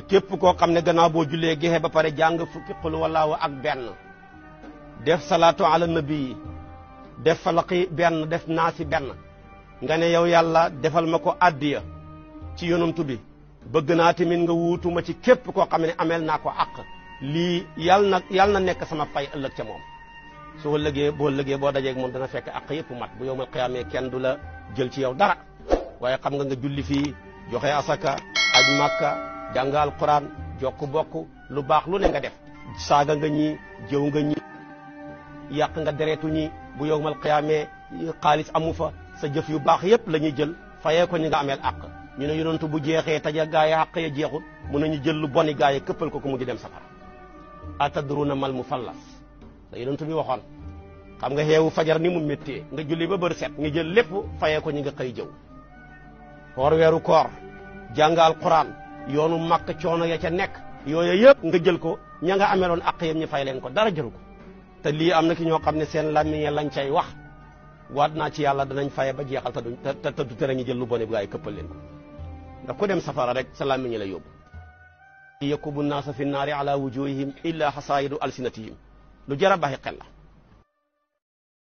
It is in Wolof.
képp koo xam ne gannaaw boo jullee gexe ba pare jàng fukki qul wallaahu ak benn def salaatu ala nabi def falaqi benn def naasi benn nga ne yow yàlla defal ma ko addiya ci yonantu bi bëgg naa tamit nga wuutu ma ci képp koo xam ne ameel naa ko àq lii yàlla na nekk sama fay ëllëg ca moom soo lëgee boo dajeeg moom dana fekk àq yëpp mat bu yowmal qiyaamee kenn du la jël ci yow dara waaye xam nga julli fii joxe asaka aj makka jàngal quran jokk bokk lu baax lu ne nga def saaga nga ñi jëw nga ñi yàq nga deretu ñi bu yowmal qiyaamee xaalis amu fa sa jëf yu baax yëpp la ñuy jël fayee ko ñi nga ameel àq ñu ne yonentu bu jeexee taja gaa yi àq ya jeexut mun nañu jël lu boni gaa yi këppal ko mu di dem safara atadruna mal mufallas da yonentu bi waxoon xam nga xeewu fajar ni mu méttee nga julli ba bër set nga jël lépp fayee ko ñi nga xëy jëw xoor weeru koor jàngal quran yoonu màkk coono ya ca nekk yooyu yëpp nga jël ko ña nga ameloon àq yam ñu fay leen ko dara jëru ko te lii am na ki ñoo xam ne seen làmmiñ lañ cay wax waat naa ci yàlla danañ faye ba jeexal te du tere ñu jël lu bone bu gaa yi këppal leen ko ndax ku dem safara rek sa làmmiñ la yóbbu yakubu naasa fi naari ala wujuhihim illa xasaayidu alsinatihim lu jar a bàyyi xel la